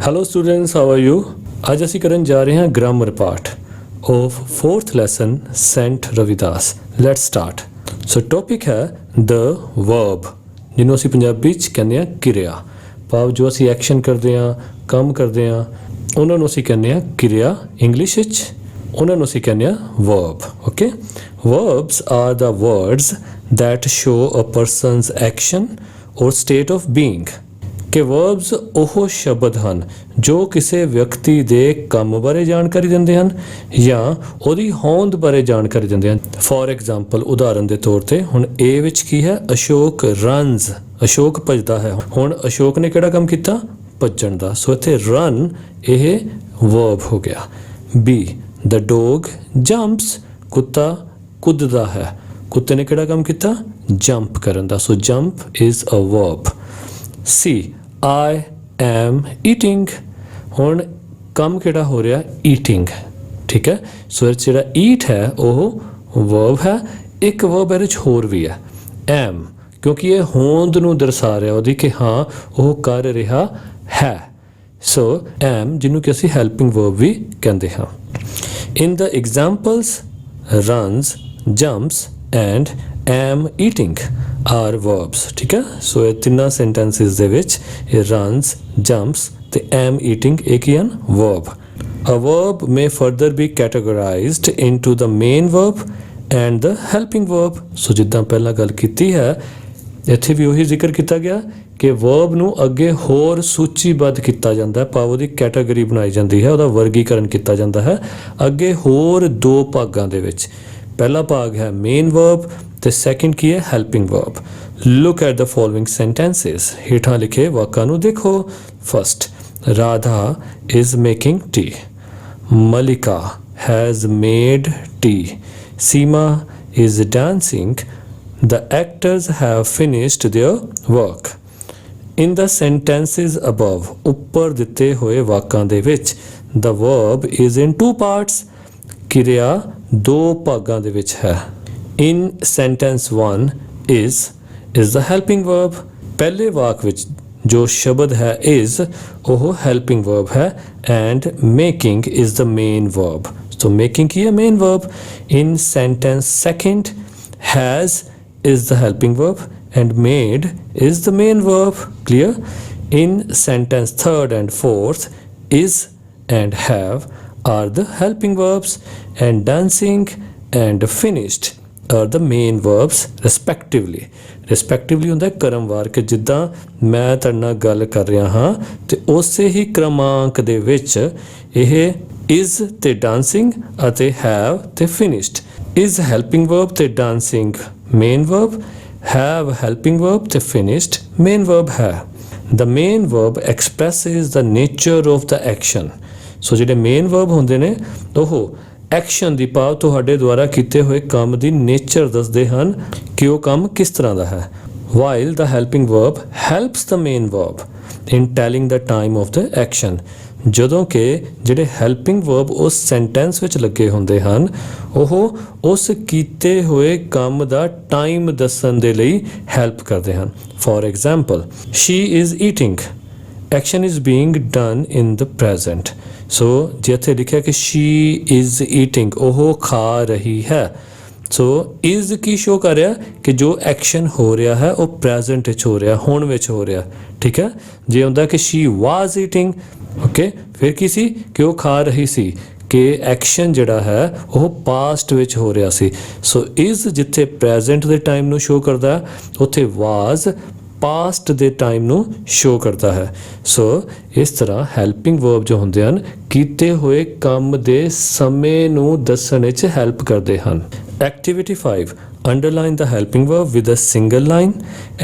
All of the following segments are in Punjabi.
Hello students, how are you. आज ਅਸੀਂ ਕਰਨ ਜਾ ਰਹੇ ਹਾਂ grammar part of 4th lesson saint Ravidas. Let's start. So topic ਹੈ ਦ ਵਰਬ, ਜਿਹਨੂੰ ਅਸੀਂ ਪੰਜਾਬੀ 'ਚ ਕਹਿੰਦੇ ਹਾਂ ਕਿਰਿਆ। ਭਾਵ ਜੋ ਅਸੀਂ ਐਕਸ਼ਨ ਕਰਦੇ ਹਾਂ, ਕੰਮ ਕਰਦੇ ਹਾਂ, ਉਹਨਾਂ ਨੂੰ ਅਸੀਂ ਕਹਿੰਦੇ ਹਾਂ ਕਿਰਿਆ। ਇੰਗਲਿਸ਼ ਵਿੱਚ ਉਹਨਾਂ ਨੂੰ ਅਸੀਂ ਕਹਿੰਦੇ ਹਾਂ verb. Okay, verbs are the words that show a person's action or state of being. ਕਿ ਵਰਬਸ ਉਹ ਸ਼ਬਦ ਹਨ ਜੋ ਕਿਸੇ ਵਿਅਕਤੀ ਦੇ ਕੰਮ ਬਾਰੇ ਜਾਣਕਾਰੀ ਦਿੰਦੇ ਹਨ ਜਾਂ ਉਹਦੀ ਹੋਂਦ ਬਾਰੇ ਜਾਣਕਾਰੀ ਦਿੰਦੇ ਹਨ। ਫੋਰ ਐਗਜ਼ਾਮਪਲ, ਉਦਾਹਰਨ ਦੇ ਤੌਰ ਤੇ ਹੁਣ ਏ ਵਿੱਚ ਕੀ ਹੈ? ਅਸ਼ੋਕ ਰਨਸ, ਅਸ਼ੋਕ ਭੱਜਦਾ ਹੈ। ਹੁਣ ਅਸ਼ੋਕ ਨੇ ਕਿਹੜਾ ਕੰਮ ਕੀਤਾ? ਭੱਜਣ ਦਾ। ਸੋ ਇੱਥੇ ਰਨ ਇਹ ਵਰਬ ਹੋ ਗਿਆ। ਬੀ, ਦ ਡੋਗ ਜੰਪਸ, ਕੁੱਤਾ ਕੁੱਦਦਾ ਹੈ। ਕੁੱਤੇ ਨੇ ਕਿਹੜਾ ਕੰਮ ਕੀਤਾ? ਜੰਪ ਕਰਨ ਦਾ। So jump is a verb. C, I am eating, ਹੁਣ ਕੰਮ ਕਿਹੜਾ ਹੋ ਰਿਹਾ? ਈਟਿੰਗ। ਠੀਕ ਹੈ, ਸੋ ਇਹ ਜਿਹੜਾ ਈਟ ਹੈ ਉਹ ਵਰਬ ਹੈ। ਇੱਕ ਵਰਬ ਇਹਦੇ 'ਚ ਹੋਰ ਵੀ ਹੈ, ਐਮ, ਕਿਉਂਕਿ ਇਹ ਹੋਂਦ ਨੂੰ ਦਰਸਾ ਰਿਹਾ ਉਹਦੀ ਕਿ ਹਾਂ ਉਹ ਕਰ ਰਿਹਾ ਹੈ। ਸੋ ਐਮ, ਜਿਹਨੂੰ ਕਿ ਅਸੀਂ ਹੈਲਪਿੰਗ ਵਰਬ ਵੀ ਕਹਿੰਦੇ ਹਾਂ। In the examples runs, jumps and am eating are verbs. ਠੀਕ ਹੈ, ਸੋ ਇਹ ਤਿੰਨਾਂ ਸੈਂਟੈਂਸਿਸ ਦੇ ਵਿੱਚ ਇਹ ਰਨਸ, ਜੰਪਸ ਤੇ ਐਮ ਈਟਿੰਗ ਇਹ ਕੀ ਹਨ? Verb. A verb may further be categorised into the main verb and the helping verb. So ਜਿੱਦਾਂ ਪਹਿਲਾਂ ਗੱਲ ਕੀਤੀ ਹੈ, ਇੱਥੇ ਵੀ ਉਹੀ ਜ਼ਿਕਰ ਕੀਤਾ ਗਿਆ ਕਿ ਵਰਬ ਨੂੰ ਅੱਗੇ ਹੋਰ ਸੂਚੀਬੱਧ ਕੀਤਾ ਜਾਂਦਾ ਹੈ, ਭਾਵ ਉਹਦੀ ਕੈਟਾਗਰੀ ਬਣਾਈ ਜਾਂਦੀ ਹੈ, ਉਹਦਾ ਵਰਗੀਕਰਨ ਕੀਤਾ ਜਾਂਦਾ ਹੈ ਅੱਗੇ ਹੋਰ ਦੋ ਭਾਗਾਂ ਦੇ ਵਿੱਚ। ਪਹਿਲਾ ਭਾਗ ਹੈ ਮੇਨ ਵਰਬ ਤੇ ਸੈਕਿੰਡ ਕੀ ਹੈ? Helping verb. Look at the following sentences, ਹੇਠਾਂ ਲਿਖੇ ਵਾਕਾਂ ਨੂੰ ਦੇਖੋ। First, Radha is making tea. Malika has made tea. Seema is dancing. The actors have finished their work. In the sentences above, ਉੱਪਰ ਦਿੱਤੇ ਹੋਏ ਵਾਕਾਂ ਦੇ ਵਿੱਚ the verb is in two parts, ਕਿਰਿਆ ਦੋ ਭਾਗਾਂ ਦੇ ਵਿੱਚ ਹੈ। In sentence 1 is the helping verb। ਪਹਿਲੇ ਵਾਕ ਵਿੱਚ ਜੋ ਸ਼ਬਦ ਹੈ is ਉਹ helping verb ਹੈ and making is the main verb। So making ਕੀ ਹੈ? main verb। In sentence second, has is the helping verb and made is the main verb। Clear? In sentence third and fourth, is and have are the helping verbs and dancing and finished are the main verbs respectively। respectively ਹੁੰਦਾ ਕਰਮਵਾਰ, ਕਿ ਜਿੱਦਾਂ ਮੈਂ ਤੁਹਾਡੇ ਨਾਲ ਗੱਲ ਕਰ ਰਿਹਾ ਹਾਂ ਤੇ ਉਸੇ ਹੀ ਕ੍ਰਮਾਂਕ ਦੇ ਵਿੱਚ ਇਹ is ਤੇ dancing ਅਤੇ have ਤੇ finished। is helping verb ਤੇ dancing main verb, have helping verb ਤੇ finished main verb ਹੈ। the main verb expresses the nature of the action। ਸੋ ਜਿਹੜੇ ਮੇਨ ਵਰਬ ਹੁੰਦੇ ਨੇ ਉਹ ਐਕਸ਼ਨ ਦੀ, ਭਾਵ ਤੁਹਾਡੇ ਦੁਆਰਾ ਕੀਤੇ ਹੋਏ ਕੰਮ ਦੀ ਨੇਚਰ ਦੱਸਦੇ ਹਨ ਕਿ ਉਹ ਕੰਮ ਕਿਸ ਤਰ੍ਹਾਂ ਦਾ ਹੈ। While the helping verb helps the main verb in telling the time of the action. ਜਦੋਂ ਕਿ ਜਿਹੜੇ ਹੈਲਪਿੰਗ ਵਰਬ ਉਸ ਸੈਂਟੈਂਸ ਵਿੱਚ ਲੱਗੇ ਹੁੰਦੇ ਹਨ ਉਹ ਉਸ ਕੀਤੇ ਹੋਏ ਕੰਮ ਦਾ ਟਾਈਮ ਦੱਸਣ ਦੇ ਲਈ ਹੈਲਪ ਕਰਦੇ ਹਨ। For example, she is eating, action is being done in the present. So ਜੇ ਇੱਥੇ ਲਿਖਿਆ ਕਿ ਸ਼ੀ ਇਜ਼ ਈਟਿੰਗ, ਉਹ ਖਾ ਰਹੀ ਹੈ। ਸੋ ਇਜ਼ ਕੀ ਸ਼ੋ ਕਰ ਰਿਹਾ? ਕਿ ਜੋ ਐਕਸ਼ਨ ਹੋ ਰਿਹਾ ਹੈ ਉਹ ਪ੍ਰੈਜ਼ੈਂਟ ਵਿੱਚ ਹੋ ਰਿਹਾ, ਹੁਣ ਵਿੱਚ ਹੋ ਰਿਹਾ। ਠੀਕ ਹੈ, ਜੇ ਹੁੰਦਾ ਕਿ ਸ਼ੀ ਵਾਜ਼ ਈਟਿੰਗ, ਓਕੇ, ਫਿਰ ਕੀ ਸੀ? ਕਿ ਉਹ ਖਾ ਰਹੀ ਸੀ, ਕਿ ਐਕਸ਼ਨ ਜਿਹੜਾ ਹੈ ਉਹ ਪਾਸਟ ਵਿੱਚ ਹੋ ਰਿਹਾ ਸੀ। ਸੋ ਇਜ਼ ਜਿੱਥੇ ਪ੍ਰੈਜ਼ੈਂਟ ਦੇ ਟਾਈਮ ਨੂੰ ਸ਼ੋ ਕਰਦਾ, ਉੱਥੇ ਵਾਜ਼ ਪਾਸਟ ਦੇ ਟਾਈਮ ਨੂੰ ਸ਼ੋ ਕਰਦਾ ਹੈ। ਸੋ ਇਸ ਤਰ੍ਹਾਂ ਹੈਲਪਿੰਗ ਵਰਬ ਜੋ ਹੁੰਦੇ ਹਨ ਕੀਤੇ ਹੋਏ ਕੰਮ ਦੇ ਸਮੇਂ ਨੂੰ ਦੱਸਣ ਵਿੱਚ ਹੈਲਪ ਕਰਦੇ ਹਨ। Activity 5, underline the helping verb with a single line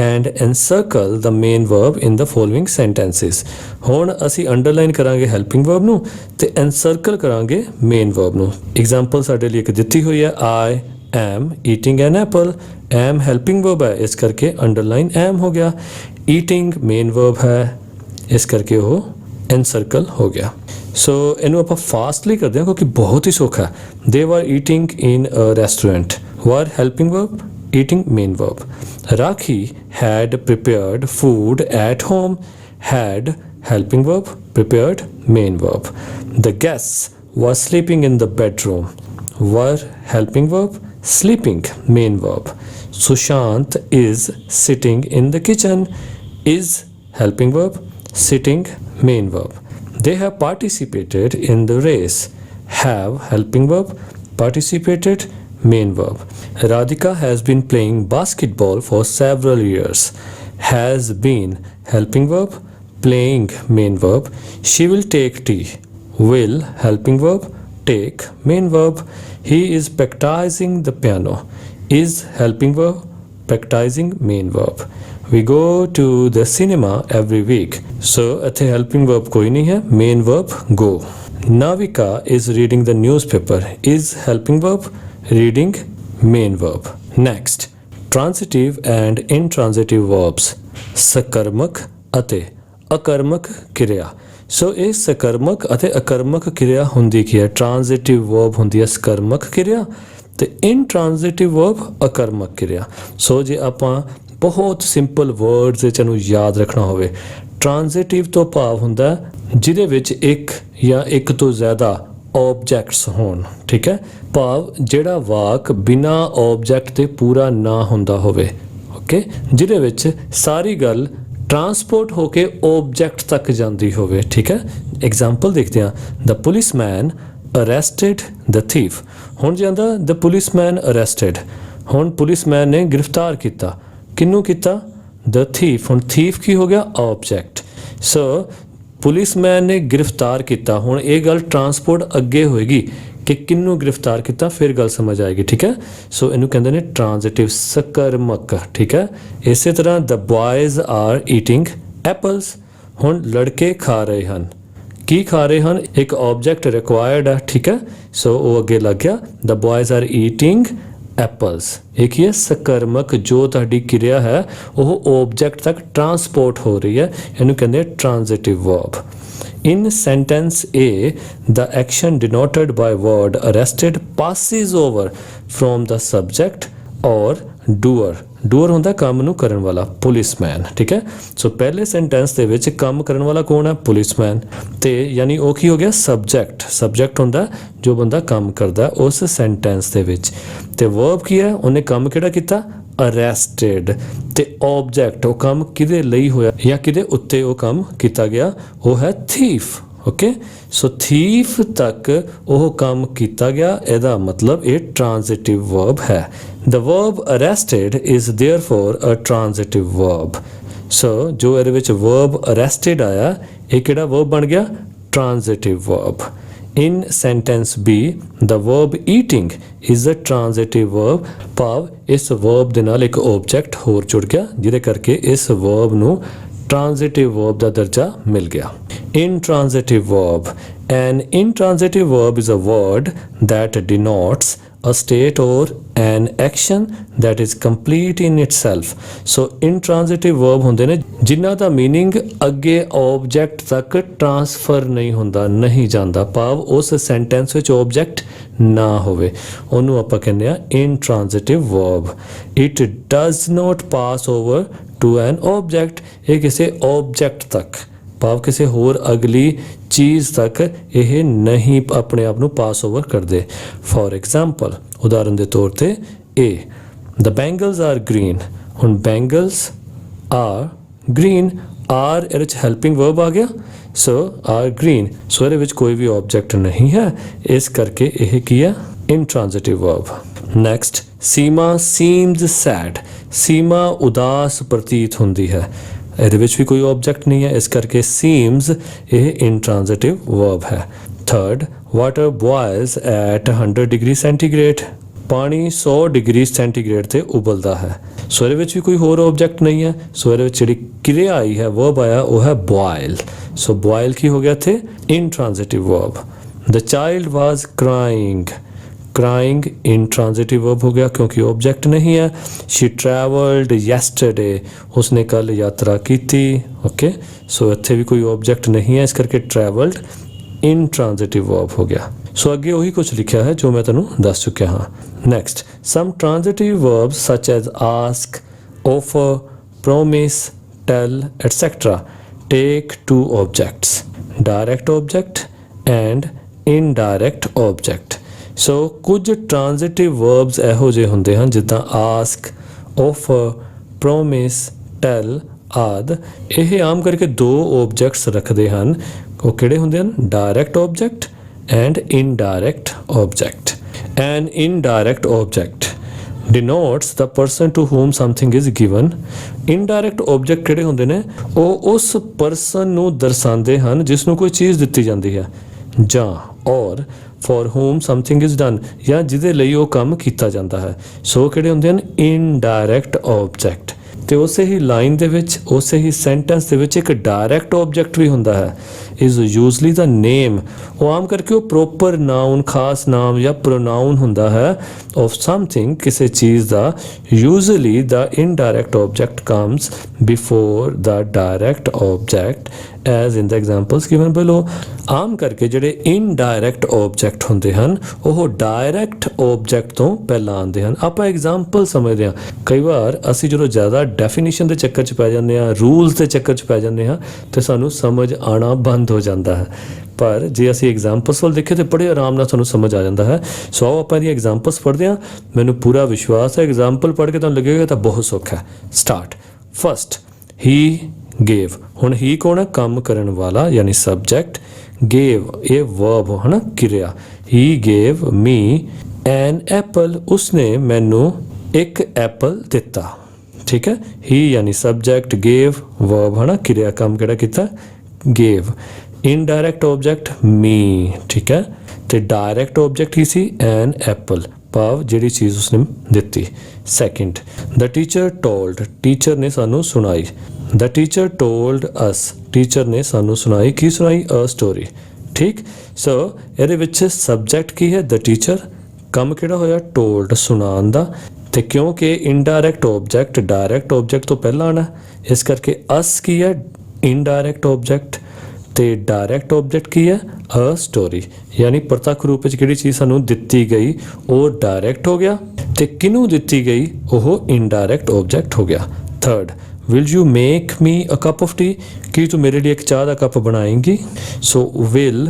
and encircle the main verb in the following sentences। ਹੁਣ ਅਸੀਂ ਅੰਡਰਲਾਈਨ ਕਰਾਂਗੇ ਹੈਲਪਿੰਗ ਵਰਬ ਨੂੰ ਤੇ ਐਨਸਰਕਲ ਕਰਾਂਗੇ ਮੇਨ ਵਰਬ ਨੂੰ। ਐਗਜ਼ਾਮਪਲ ਸਾਡੇ ਲਈ ਇੱਕ ਦਿੱਤੀ ਹੋਈ ਹੈ, I am eating an apple। am helping verb ਹੈ, ਇਸ ਕਰਕੇ ਅੰਡਰਲਾਈਨ am ਹੋ ਗਿਆ। eating ਮੇਨ ਵਰਬ ਹੈ, ਇਸ ਕਰਕੇ ਉਹ ਐਨਸਰਕਲ ਹੋ ਗਿਆ। ਸੋ ਇਹਨੂੰ ਆਪਾਂ ਫਾਸਟਲੀ ਕਰਦੇ ਹਾਂ ਕਿਉਂਕਿ ਬਹੁਤ ਹੀ ਸੌਖਾ ਹੈ। they were eating in a restaurant, were helping verb, eating main verb। Rakhi had prepared food at home, had helping verb, prepared main verb. The guests were sleeping in the bedroom. Were helping verb, sleeping main verb. Sushant is sitting in the kitchen. Is helping verb, sitting main verb. They have participated in the race. Have helping verb, participated main verb. Radhika has been playing basketball for several years. Has been helping verb, playing main verb. She will take tea. Will helping verb, take main verb. He is practicing the piano. Is helping verb, practicing main verb. We go to the cinema every week. So ਇੱਥੇ helping verb ਕੋਈ ਨਹੀਂ ਹੈ, main verb go. Navika is reading the newspaper. Is helping verb, reading main verb. Next, transitive and intransitive verbs. ਸਕਰਮਕ ਅਤੇ ਅਕਰਮਕ ਕਿਰਿਆ. ਸੋ ਇਹ ਸਕਰਮਕ ਅਤੇ ਅਕਰਮਕ ਕਿਰਿਆ ਹੁੰਦੀ ਕੀ ਹੈ? ਟ੍ਰਾਂਜ਼ਿਟਿਵ ਵਰਬ ਹੁੰਦੀ ਹੈ ਸਕਰਮਕ ਕਿਰਿਆ ਤੇ ਇਨਟ੍ਰਾਂਜ਼ਿਟਿਵ ਵਰਬ ਅਕਰਮਕ ਕਿਰਿਆ. ਸੋ ਜੇ ਆਪਾਂ ਬਹੁਤ ਸਿੰਪਲ ਵਰਡਸ ਵਿੱਚ ਇਹਨੂੰ ਯਾਦ ਰੱਖਣਾ ਹੋਵੇ, ਟ੍ਰਾਂਜ਼ਿਟਿਵ ਤੋਂ ਭਾਵ ਹੁੰਦਾ ਜਿਹਦੇ ਵਿੱਚ ਇੱਕ ਜਾਂ ਇੱਕ ਤੋਂ ਜ਼ਿਆਦਾ ਆਬਜੈਕਟਸ ਹੋਣ. ਠੀਕ ਹੈ, ਭਾਵ ਜਿਹੜਾ ਵਾਕ ਬਿਨਾ ਆਬਜੈਕਟ ਤੇ ਪੂਰਾ ਨਾ ਹੁੰਦਾ ਹੋਵੇ. ਓਕੇ, ਜਿਹਦੇ ਵਿੱਚ ਸਾਰੀ ਗੱਲ ਟਰਾਂਸਪੋਰਟ ਹੋ ਕੇ ਆਬਜੈਕਟ ਤੱਕ ਜਾਂਦੀ ਹੋਵੇ. ਠੀਕ ਹੈ, ਐਗਜ਼ਾਮਪਲ ਦੇਖਦੇ ਹਾਂ. ਦ ਪੁਲਿਸਮੈਨ ਅਰੈਸਟਡ ਦ ਥੀਫ. ਹੁਣ ਜਾਂਦਾ ਦ ਪੁਲਿਸਮੈਨ ਅਰੈਸਟਡ. ਹੁਣ ਪੁਲਿਸਮੈਨ ਨੇ ਗ੍ਰਿਫਤਾਰ ਕੀਤਾ. ਕਿਹਨੂੰ ਕੀਤਾ? ਦ ਥੀਫ. ਹੁਣ ਥੀਫ ਕੀ ਹੋ ਗਿਆ? ਆਬਜੈਕਟ. ਸੋ ਪੁਲਿਸਮੈਨ ਨੇ ਗ੍ਰਿਫਤਾਰ ਕੀਤਾ. ਹੁਣ ਇਹ ਗੱਲ ਟਰਾਂਸਪੋਰਟ ਅੱਗੇ ਹੋਏਗੀ ਕਿ ਕਿਹਨੂੰ ਗ੍ਰਿਫਤਾਰ ਕੀਤਾ, ਫਿਰ ਗੱਲ ਸਮਝ ਆਏਗੀ. ਠੀਕ ਹੈ, ਸੋ ਇਹਨੂੰ ਕਹਿੰਦੇ ਨੇ ਟ੍ਰਾਂਜ਼ਿਟਿਵ ਸਕਰਮਕ. ਠੀਕ ਹੈ, ਇਸੇ ਤਰ੍ਹਾਂ ਦ ਬॉयਜ਼ ਆਰ ਈਟਿੰਗ ਐਪਲਸ. ਹੁਣ ਲੜਕੇ ਖਾ ਰਹੇ ਹਨ. ਕੀ ਖਾ ਰਹੇ ਹਨ? ਇੱਕ ਆਬਜੈਕਟ ਰਿਕੁਆਇਰਡ ਹੈ. ਠੀਕ ਹੈ, ਸੋ ਉਹ ਅੱਗੇ ਲੱਗ ਗਿਆ. ਦ ਬॉयਜ਼ ਆਰ ਈਟਿੰਗ ਐਪਲਸ. ਇਹ ਕੀ ਹੈ? ਸਕਰਮਕ. ਜੋ ਤੁਹਾਡੀ ਕਿਰਿਆ ਹੈ ਉਹ ਆਬਜੈਕਟ ਤੱਕ ਟਰਾਂਸਪੋਰਟ ਹੋ ਰਹੀ ਹੈ, ਇਹਨੂੰ ਕਹਿੰਦੇ ਟ੍ਰਾਂਜ਼ਿਟਿਵ verb. In sentence A, the action denoted by word arrested passes over from the subject or doer. doer ਹੁੰਦਾ ਕੰਮ ਨੂੰ ਕਰਨ ਵਾਲਾ, ਪੁਲਿਸਮੈਨ. ਠੀਕ ਹੈ, ਸੋ ਪਹਿਲੇ ਸੈਂਟੈਂਸ ਦੇ ਵਿੱਚ ਕੰਮ ਕਰਨ ਵਾਲਾ ਕੌਣ ਹੈ? ਪੁਲਿਸਮੈਨ. ਤੇ ਯਾਨੀ ਉਹ ਕੀ ਹੋ ਗਿਆ? ਸਬਜੈਕਟ. ਸਬਜੈਕਟ ਹੁੰਦਾ ਜੋ ਬੰਦਾ ਕੰਮ ਕਰਦਾ ਉਸ ਸੈਂਟੈਂਸ ਦੇ ਵਿੱਚ. ਤੇ ਵਰਬ ਕੀ ਹੈ? ਉਹਨੇ ਕੰਮ ਕਿਹੜਾ ਕੀਤਾ? ਅਰੈਸਟਡ. ਤੇ ਆਬਜੈਕਟ, ਉਹ ਕੰਮ ਕਿਹਦੇ ਲਈ ਹੋਇਆ ਜਾਂ ਕਿਹਦੇ ਉੱਤੇ ਉਹ ਕੰਮ ਕੀਤਾ ਗਿਆ? ਉਹ ਹੈ ਥੀਫ. ਓਕੇ, ਸੋ ਥੀਫ ਤੱਕ ਉਹ ਕੰਮ ਕੀਤਾ ਗਿਆ, ਇਹਦਾ ਮਤਲਬ ਇਹ ਟ੍ਰਾਂਜ਼ਿਟਿਵ ਵਰਬ ਹੈ. The verb arrested is therefore a transitive verb. So ਜੋ ਇਹਦੇ ਵਿੱਚ ਵਰਬ ਅਰੈਸਟਡ ਆਇਆ, ਇਹ ਕਿਹੜਾ ਵਰਬ ਬਣ ਗਿਆ? ਟ੍ਰਾਂਜ਼ਿਟਿਵ verb. In sentence B, the verb eating is a transitive verb. ਭਾਵ ਇਸ verb ਦੇ ਨਾਲ ਇੱਕ object ਹੋਰ ਜੁੜ ਗਿਆ, ਜਿਹਦੇ ਕਰਕੇ ਇਸ verb ਨੂੰ transitive verb ਦਾ ਦਰਜਾ ਮਿਲ ਗਿਆ. Intransitive verb. An intransitive verb is a word that denotes a state or an action that is complete in itself. So intransitive verb ਹੁੰਦੇ ਨੇ ਜਿਨ੍ਹਾਂ ਦਾ ਮੀਨਿੰਗ ਅੱਗੇ ਆਬਜੈਕਟ ਤੱਕ ਟ੍ਰਾਂਸਫਰ ਨਹੀਂ ਹੁੰਦਾ, ਨਹੀਂ ਜਾਂਦਾ, ਭਾਵ ਉਸ ਸੈਂਟੈਂਸ ਵਿੱਚ ਆਬਜੈਕਟ ਨਾ ਹੋਵੇ, ਉਹਨੂੰ ਆਪਾਂ ਕਹਿੰਦੇ ਆ intransitive verb. It does not pass over to an object. ਇਹ ਕਿਸੇ ਆਬਜੈਕਟ ਤੱਕ, ਭਾਵ ਕਿਸੇ ਹੋਰ ਅਗਲੀ ਚੀਜ਼ ਤੱਕ ਇਹ ਨਹੀਂ ਆਪਣੇ ਆਪ ਨੂੰ ਪਾਸ ਓਵਰ ਕਰਦੇ. ਫੋਰ ਐਗਜ਼ਾਮਪਲ, ਉਦਾਹਰਨ ਦੇ ਤੌਰ ਤੇ ਏ, ਦ ਬੈਂਗਲਸ ਆਰ ਗ੍ਰੀਨ. ਹੁਣ ਬੈਂਗਲਸ ਆਰ ਗ੍ਰੀਨ, ਆਰ ਇਹਦੇ ਵਿੱਚ ਹੈਲਪਿੰਗ ਵਰਬ ਆ ਗਿਆ. ਸੋ ਆਰ ਗ੍ਰੀਨ. ਸੋ ਇਹਦੇ ਵਿੱਚ ਕੋਈ ਵੀ ਆਬਜੈਕਟ ਨਹੀਂ ਹੈ, ਇਸ ਕਰਕੇ ਇਹ ਕੀ ਹੈ? ਇਨਟ੍ਰਾਂਜ਼ਿਟਿਵ ਵਰਬ. ਨੈਕਸਟ, ਸੀਮਾ ਸੀਮਜ਼ ਸੈਡ. ਸੀਮਾ ਉਦਾਸ ਪ੍ਰਤੀਤ ਹੁੰਦੀ ਹੈ, ਇਹਦੇ ਵਿੱਚ ਵੀ ਕੋਈ ਆਬਜੈਕਟ ਨਹੀਂ ਹੈ, ਇਸ ਕਰਕੇ ਸੀਮਸ ਇਹ ਇਨਟ੍ਰਾਂਜ਼ਿਟਿਵ ਵਰਬ ਹੈ. Third, water ਬॉयਜ਼ at 100 degree centigrade. ਪਾਣੀ 100 ਡਿਗਰੀ ਸੈਂਟੀਗ੍ਰੇਡ ਤੇ ਉਬਲਦਾ ਹੈ. ਸੋ ਇਹਦੇ ਵਿੱਚ ਵੀ ਕੋਈ ਹੋਰ ਆਬਜੈਕਟ ਨਹੀਂ ਹੈ, ਸੋ ਇਹਦੇ ਵਿੱਚ ਜਿਹੜੀ ਕਿਰਿਆ ਆਈ ਹੈ, ਵਰਬ ਆਇਆ, ਉਹ ਹੈ ਬॉयल. ਸੋ ਬॉयल ਕੀ ਹੋ ਗਿਆ ਇੱਥੇ? Intransitive verb. The child was crying. crying intransitive verb हो गया क्योंकि ऑब्जेक्ट नहीं है. she travelled yesterday. उसने कल यात्रा की थी. ओके, सो इत्थे भी कोई ऑब्जेक्ट नहीं है, इस करके travelled intransitive verb हो गया. सो अगे वही कुछ लिखा है जो मैं तेनू दस चुकिया हाँ. Next, some transitive verbs such as ask, offer, promise, tell, etc. take two objects, direct object and indirect object. ਸੋ ਕੁਝ ਟ੍ਰਾਂਜ਼ਿਟਿਵ ਵਰਬਸ ਇਹੋ ਜਿਹੇ ਹੁੰਦੇ ਹਨ ਜਿੱਦਾਂ ਆਸਕ, ਆਫਰ, ਪ੍ਰੋਮਿਸ, ਟੈਲ ਆਦਿ। ਇਹ ਆਮ ਕਰਕੇ ਦੋ ਓਬਜੈਕਟਸ ਰੱਖਦੇ ਹਨ। ਉਹ ਕਿਹੜੇ ਹੁੰਦੇ ਹਨ? Direct object and indirect object. N indirect object denotes the person to whom something is given. indirect object ਕਿਹੜੇ ਹੁੰਦੇ ਨੇ? ਉਹ ਉਸ ਪਰਸਨ ਨੂੰ ਦਰਸਾਉਂਦੇ ਹਨ ਜਿਸ ਨੂੰ ਕੋਈ ਚੀਜ਼ ਦਿੱਤੀ ਜਾਂਦੀ ਹੈ, ਜਾਂ ਔਰ for whom something is done, ਜਾਂ ਜਿਹਦੇ ਲਈ ਉਹ ਕੰਮ ਕੀਤਾ ਜਾਂਦਾ ਹੈ। ਸੋ ਕਿਹੜੇ ਹੁੰਦੇ ਹਨ? indirect object। ਤੇ ਉਸੇ ਹੀ ਲਾਈਨ ਦੇ ਵਿੱਚ, ਉਸੇ ਹੀ ਸੈਂਟੈਂਸ ਦੇ ਵਿੱਚ ਇੱਕ ਡਾਇਰੈਕਟ ਓਬਜੈਕਟ ਵੀ ਹੁੰਦਾ ਹੈ। ਇਜ਼ ਯੂਜ਼ਲੀ ਦਾ ਨੇਮ। ਉਹ ਆਮ ਕਰਕੇ ਉਹ ਪ੍ਰੋਪਰ ਨਾਉਨ, ਖਾਸ ਨਾਮ ਜਾਂ ਪ੍ਰੋਨਾਉਨ ਹੁੰਦਾ ਹੈ ਆਫ ਸਮਥਿੰਗ, ਕਿਸੇ ਚੀਜ਼ ਦਾ। Usually the indirect object comes before the direct object as in the examples given below. ਆਮ ਕਰਕੇ ਜਿਹੜੇ ਇਨਡਾਇਰੈਕਟ ਓਬਜੈਕਟ ਹੁੰਦੇ ਹਨ ਉਹ ਡਾਇਰੈਕਟ ਓਬਜੈਕਟ ਤੋਂ ਪਹਿਲਾਂ ਆਉਂਦੇ ਹਨ। ਆਪਾਂ ਐਗਜ਼ਾਮਪਲ ਸਮਝਦੇ ਹਾਂ। ਕਈ ਵਾਰ ਅਸੀਂ ਜਦੋਂ ਜ਼ਿਆਦਾ ਡੈਫੀਨੇਸ਼ਨ ਦੇ ਚੱਕਰ 'ਚ ਪੈ ਜਾਂਦੇ ਹਾਂ, ਰੂਲਸ ਦੇ ਚੱਕਰ 'ਚ ਪੈ ਜਾਂਦੇ ਹਾਂ, ਤੇ ਸਾਨੂੰ ਸਮਝ ਆਉਣਾ ਬੰਦ ਹੋ ਜਾਂਦਾ ਹੈ। ਪਰ ਜੇ ਅਸੀਂ ਐਗਜ਼ਾਮਪਲਸ ਵੱਲ ਦੇਖੀਏ ਤਾਂ ਬੜੇ ਆਰਾਮ ਨਾਲ ਸਾਨੂੰ ਸਮਝ ਆ ਜਾਂਦਾ ਹੈ। ਸੋ ਆਓ ਆਪਾਂ ਇਹਦੀ ਐਗਜ਼ਾਮਪਲਸ ਪੜ੍ਹਦੇ ਹਾਂ। ਮੈਨੂੰ ਪੂਰਾ ਵਿਸ਼ਵਾਸ ਹੈ ਐਗਜ਼ਾਮਪਲ ਪੜ੍ਹ ਕੇ ਤੁਹਾਨੂੰ ਲੱਗੇਗਾ ਤਾਂ ਬਹੁਤ ਸੌਖਾ ਹੈ। ਸਟਾਰਟ। ਫਸਟ, ਹੀ ਗੇਵ। ਹੁਣ ਹੀ ਕੌਣ ਹੈ? ਕੰਮ ਕਰਨ ਵਾਲਾ ਯਾਨੀ ਸਬਜੈਕਟ। ਗੇਵ ਇਹ ਵਰਬ ਹੈ ਨਾ, ਕਿਰਿਆ। ਹੀ ਗੇਵ ਮੀ ਐਨ ਐਪਲ। ਉਸਨੇ ਮੈਨੂੰ ਇੱਕ ਐਪਲ ਦਿੱਤਾ। ਠੀਕ ਹੈ। ਹੀ ਯਾਨੀ ਸਬਜੈਕਟ, ਗੇਵ ਵਰਬ ਹੈ ਨਾ, ਕਿਰਿਆ, ਕੰਮ ਕਿਹੜਾ ਕੀਤਾ? ਗੇਵ। ਇਨਡਾਇਰੈਕਟ ਓਬਜੈਕਟ ਮੀ। ਠੀਕ ਹੈ। ਤੇ direct object he C an apple, ਭਾਵ ਜਿਹੜੀ ਚੀਜ਼ ਉਸਨੇ ਦਿੱਤੀ। ਸੈਕਿੰਡ, ਦ ਟੀਚਰ ਟੋਲਡ। ਟੀਚਰ ਨੇ ਸਾਨੂੰ ਸੁਣਾਈ। ਦ ਟੀਚਰ ਟੋਲਡ ਅਸ। ਟੀਚਰ ਨੇ ਸਾਨੂੰ ਸੁਣਾਈ। ਕੀ ਸੁਣਾਈ? ਅ ਸਟੋਰੀ। ਠੀਕ। ਸੋ ਇਹਦੇ ਵਿੱਚ ਸਬਜੈਕਟ ਕੀ ਹੈ? ਦ ਟੀਚਰ। ਕੰਮ ਕਿਹੜਾ ਹੋਇਆ? ਟੋਲਡ, ਸੁਣਾਉਣ ਦਾ। ਤੇ ਕਿਉਂਕਿ ਇਨਡਾਇਰੈਕਟ ਓਬਜੈਕਟ ਡਾਇਰੈਕਟ ਓਬਜੈਕਟ ਤੋਂ ਪਹਿਲਾਂ ਆਉਣਾ, ਇਸ ਕਰਕੇ ਅਸ ਕੀ ਹੈ? Indirect object. ਤੇ ਡਾਇਰੈਕਟ ਓਬਜੈਕਟ ਕੀ ਹੈ? ਅ ਸਟੋਰੀ। ਯਾਨੀ ਪ੍ਰਤੱਖ ਰੂਪ ਵਿੱਚ ਕਿਹੜੀ ਚੀਜ਼ ਸਾਨੂੰ ਦਿੱਤੀ ਗਈ ਉਹ ਡਾਇਰੈਕਟ ਹੋ ਗਿਆ, ਤੇ ਕਿਹਨੂੰ ਦਿੱਤੀ ਗਈ ਉਹ ਇਨਡਾਇਰੈਕਟ ਓਬਜੈਕਟ ਹੋ ਗਿਆ। Third, will you make me a cup of tea. ਕੀ ਤੂੰ ਮੇਰੇ ਲਈ ਇੱਕ ਚਾਹ ਦਾ ਕੱਪ ਬਣਾਏਂਗੀ? ਸੋ ਵਿਲ,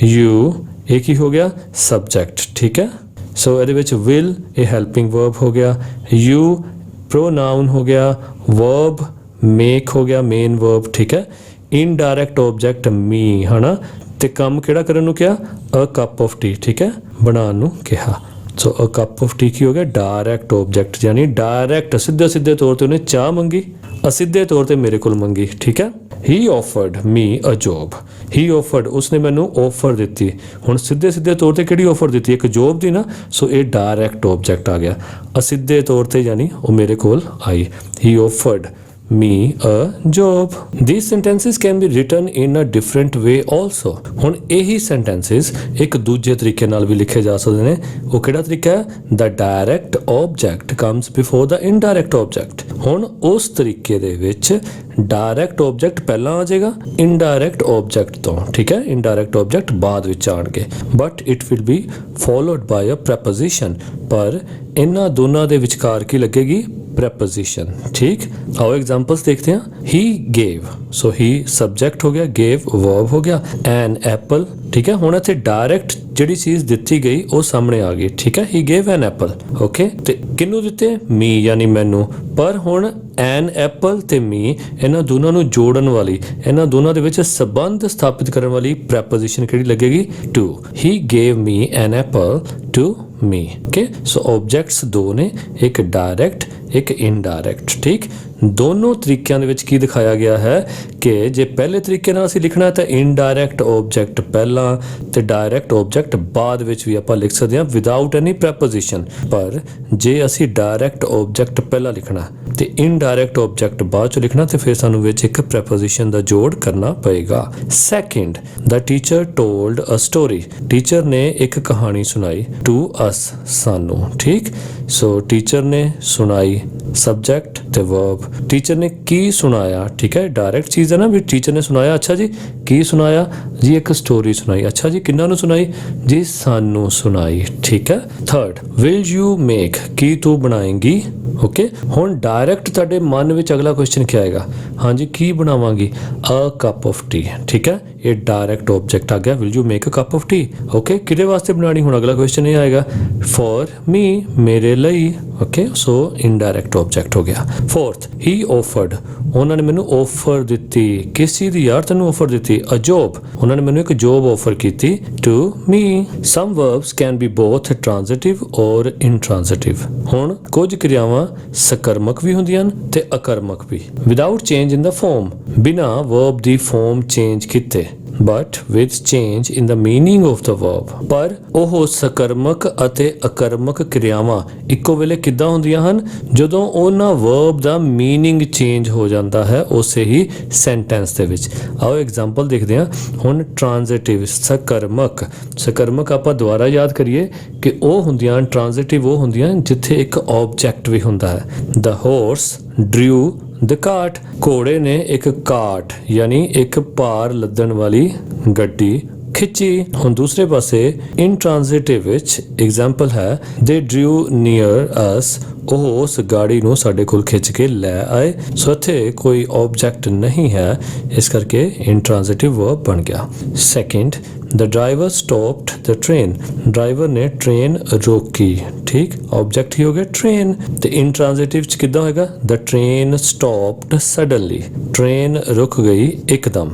ਯੂ, ਇਹ ਕੀ ਹੋ ਗਿਆ? ਸਬਜੈਕਟ। ਠੀਕ ਹੈ। ਸੋ ਇਹਦੇ ਵਿੱਚ ਵਿਲ ਇਹ ਹੈਲਪਿੰਗ ਵਰਬ ਹੋ ਗਿਆ, ਯੂ ਪ੍ਰੋਨਾਉਨ ਹੋ ਗਿਆ, ਵਰਬ ਮੇਕ ਹੋ ਗਿਆ, ਮੇਨ ਵਰਬ। ਠੀਕ ਹੈ। ਇਨਡਾਇਰੈਕਟ ਓਬਜੈਕਟ ਮੀ ਹੈ ਨਾ, ਤੇ ਕੰਮ ਕਿਹੜਾ ਕਰਨ ਨੂੰ ਕਿਹਾ? ਅ ਕੱਪ ਆਫ ਟੀ। ਠੀਕ ਹੈ। ਬਣਾਉਣ ਨੂੰ ਕਿਹਾ। ਸੋ ਅ ਕੱਪ ਆਫ ਟੀ ਕੀ ਹੋ ਗਿਆ? ਡਾਇਰੈਕਟ ਓਬਜੈਕਟ, ਯਾਨੀ ਡਾਇਰੈਕਟ ਸਿੱਧੇ ਤੌਰ ਤੇ ਉਹਨੇ ਚਾਹ ਮੰਗੀ, ਅਸਿੱਧੇ ਤੌਰ ਤੇ ਮੇਰੇ ਕੋਲ ਮੰਗੀ। ਠੀਕ ਹੈ। ਹੀ ਆਫਰਡ ਮੀ ਅ ਜੋਬ। ਹੀ ਆਫਰਡ, ਉਸਨੇ ਮੈਨੂੰ ਆਫਰ ਦਿੱਤੀ। ਹੁਣ ਸਿੱਧੇ ਤੌਰ ਤੇ ਕਿਹੜੀ ਆਫਰ ਦਿੱਤੀ? ਇੱਕ ਜੋਬ ਦੀ ਨਾ। ਸੋ ਇਹ ਡਾਇਰੈਕਟ ਓਬਜੈਕਟ ਆ ਗਿਆ। ਅਸਿੱਧੇ ਤੌਰ ਤੇ ਯਾਨੀ ਉਹ ਮੇਰੇ ਕੋਲ ਆਈ। ਹੀ offered me a job. These sentences can be written in a different way also. ਹੁਣ ਇਹੀ sentences ਇੱਕ ਦੂਜੇ ਤਰੀਕੇ ਨਾਲ ਵੀ ਲਿਖੇ ਜਾ ਸਕਦੇ ਨੇ। ਉਹ ਕਿਹੜਾ ਤਰੀਕਾ ਹੈ? The direct object comes before the indirect object. ਹੁਣ ਉਸ ਤਰੀਕੇ ਦੇ ਵਿੱਚ ਡਾਇਰੈਕਟ ਓਬਜੈਕਟ ਪਹਿਲਾਂ ਆ ਜਾਏਗਾ ਇਨਡਾਇਰੈਕਟ ਓਬਜੈਕਟ ਤੋਂ। ਠੀਕ ਹੈ। ਇਨਡਾਇਰੈਕਟ ਓਬਜੈਕਟ ਬਾਅਦ ਵਿੱਚ ਆਣਗੇ, but it will be followed by a preposition. ਪਰ ਇਹਨਾਂ ਦੋਨਾਂ ਦੇ ਵਿਚਕਾਰ ਕੀ ਲੱਗੇਗੀ? ਪ੍ਰੈਪੋਜੀਸ਼ਨ। ਠੀਕ। ਆਓ ਐਗਜ਼ਾਮਪਲਸ ਦੇਖਦੇ ਹਾਂ। ਹੀ ਗੇਵ, ਸੋ ਹੀ ਸਬਜੈਕਟ ਹੋ ਗਿਆ, ਗੇਵ ਵਰਬ ਹੋ ਗਿਆ, ਐਨ ਐਪਲ। ਠੀਕ ਹੈ। ਹੁਣ ਇੱਥੇ ਡਾਇਰੈਕਟ ਜਿਹੜੀ ਚੀਜ਼ ਦਿੱਤੀ ਗਈ ਉਹ ਸਾਹਮਣੇ ਆ ਗਈ। ਠੀਕ ਹੈ। ਹੀ ਗੇਵ ਐਨ ਐਪਲ। ਓਕੇ। ਤੇ ਕਿਹਨੂੰ ਦਿੱਤੇ? ਮੀ ਯਾਨੀ ਮੈਨੂੰ। ਪਰ ਹੁਣ ਐਨ ਐਪਲ ਤੇ ਮੀ, ਇਹਨਾਂ ਦੋਨਾਂ ਨੂੰ ਜੋੜਨ ਵਾਲੀ, ਇਹਨਾਂ ਦੋਨਾਂ ਦੇ ਵਿੱਚ ਸੰਬੰਧ ਸਥਾਪਿਤ ਕਰਨ ਵਾਲੀ ਪ੍ਰੈਪੋਜੀਸ਼ਨ ਕਿਹੜੀ ਲੱਗੇਗੀ? To. He gave me an apple to me. Okay. So objects ਦੋ ਨੇ, ਇੱਕ ਡਾਇਰੈਕਟ ਇੱਕ ਇਨਡਾਇਰੈਕਟ। ਠੀਕ। ਦੋਨੋਂ ਤਰੀਕਿਆਂ ਦੇ ਵਿੱਚ ਕੀ ਦਿਖਾਇਆ ਗਿਆ ਹੈ ਕਿ ਜੇ ਪਹਿਲੇ ਤਰੀਕੇ ਨਾਲ ਅਸੀਂ ਲਿਖਣਾ ਤਾਂ ਇਨਡਾਇਰੈਕਟ ਆਬਜੈਕਟ ਪਹਿਲਾਂ ਤੇ ਡਾਇਰੈਕਟ ਆਬਜੈਕਟ ਬਾਅਦ ਵਿੱਚ ਵੀ ਆਪਾਂ ਲਿਖ ਸਕਦੇ ਹਾਂ ਵਿਦਆਊਟ ਐਨੀ ਪ੍ਰੈਪੋਜੀਸ਼ਨ। ਪਰ ਜੇ ਅਸੀਂ ਡਾਇਰੈਕਟ ਆਬਜੈਕਟ ਪਹਿਲਾਂ ਲਿਖਣਾ ਤੇ ਇਨਡਾਇਰੈਕਟ ਆਬਜੈਕਟ ਬਾਅਦ ਚ ਲਿਖਣਾ ਤੇ ਫਿਰ ਸਾਨੂੰ ਵਿੱਚ ਇੱਕ ਪ੍ਰੈਪੋਜੀਸ਼ਨ ਦਾ ਜੋੜ ਕਰਨਾ ਪਏਗਾ। ਸੈਕਿੰਡ, ਦ ਟੀਚਰ ਟੋਲਡ ਅ ਸਟੋਰੀ। ਟੀਚਰ ਨੇ ਇੱਕ ਕਹਾਣੀ ਸੁਣਾਈ ਟੂ ਅਸ, ਸਾਨੂੰ। ਠੀਕ। ਸੋ ਟੀਚਰ ਨੇ ਸੁਣਾਈ, ਸਬਜੈਕਟ ਤੇ ਵਰਬ। टीचर ने की सुनाया, ठीक है, डायरेक्ट चीज़ है ना भी टीचर ने सुनाया, अच्छा जी की सुनाया जी, एक स्टोरी सुनाई, अच्छा जी किन्ना नू सुनाई जी, सानू सुनाई, ठीक है। थर्ड, विल यू मेक, की तू बनाएंगी, ओके। हुण डायरेक्ट तुहाडे मन विच अगला क्वेश्चन क्या आएगा, हाँ जी की बनावांगी, अ कप ऑफ टी, ठीक है, ये डायरेक्ट ऑब्जेक्ट आ गया, will you make a cup of tea, okay. किहदे वास्ते बनानी, हुण अगला क्वेश्चन ये आएगा फॉर मी, मेरे ਲਈ, ओके, सो इनडायरेक्ट ऑब्जेक्ट हो गया। फोर्थ, ही ऑफर्ड, उन्होंने मैनू ऑफर दी, किस चीज़ दी यार तैनू ऑफर दी, अ जॉब, उन्होंने मैनू एक जॉब ऑफर की to me. Some verbs can be both transitive और इनट्रांजिटिव, हुण कुछ क्रियावां सकर्मक भी होंदियां ते अकर्मक भी, without change in the form, बिना वर्ब दी फॉर्म चेंज कीते, but with change in the meaning of the verb। पर ਉਹ ਸਕਰਮਕ ਅਤੇ ਅਕਰਮਕ ਕ੍ਰਿਆਵਾਂ ਇੱਕੋ ਵੇਲੇ ਕਿੱਦਾਂ ਹੁੰਦੀਆਂ ਹਨ, ਜਦੋਂ ਉਹਨਾਂ verb ਦਾ meaning change ਹੋ ਜਾਂਦਾ ਹੈ ਉਸੇ ਹੀ sentence ਦੇ ਵਿੱਚ। ਆਓ ਐਗਜ਼ਾਮਪਲ ਦੇਖਦੇ ਹਾਂ। ਹੁਣ transitive ਸਕਰਮਕ, ਸਕਰਮਕ ਆਪਾਂ ਦੁਬਾਰਾ ਯਾਦ ਕਰੀਏ ਕਿ ਉਹ ਹੁੰਦੀਆਂ transitive ਉਹ ਹੁੰਦੀਆਂ ਜਿੱਥੇ ਇੱਕ object ਵੀ ਹੁੰਦਾ ਹੈ। The horse drew द काट, घोड़े ने एक काट यानी एक भार लदन वाली गड्डी खिंची। हुण दूसरे पासे इनट्रांजिटिव विच एग्जाम्पल है दे ड्रू नीयर अस, ਉਹ ਉਸ ਗਾੜੀ ਨੂੰ ਸਾਡੇ ਕੋਲ ਖਿੱਚ ਕੇ ਲੈ ਆਏ। ਸੋ ਇੱਥੇ ਕੋਈ ਆਬਜੈਕਟ ਨਹੀਂ ਹੈ, ਇਸ ਕਰਕੇ ਇਨਟ੍ਰਾਂਜ਼ਿਟਿਵ ਵਰਬ ਬਣ ਗਿਆ। ਸੈਕਿੰਡ, ਦ ਡਰਾਈਵਰ ਸਟਾਪਡ ਦ ਟ੍ਰੇਨ, ਡਰਾਈਵਰ ਨੇ ਟ੍ਰੇਨ ਰੋਕੀ, ਠੀਕ, ਆਬਜੈਕਟ ਹੀ ਹੋ ਗਿਆ ਟ੍ਰੇਨ। ਤੇ ਇਨਟ੍ਰਾਂਜ਼ਿਟਿਵ ਚ ਕਿੱਦਾਂ ਹੋਏਗਾ, ਦ ਟ੍ਰੇਨ ਸਟਾਪਡ ਸਡਨਲੀ, ਟ੍ਰੇਨ ਰੁਕ ਗਈ ਇੱਕਦਮ।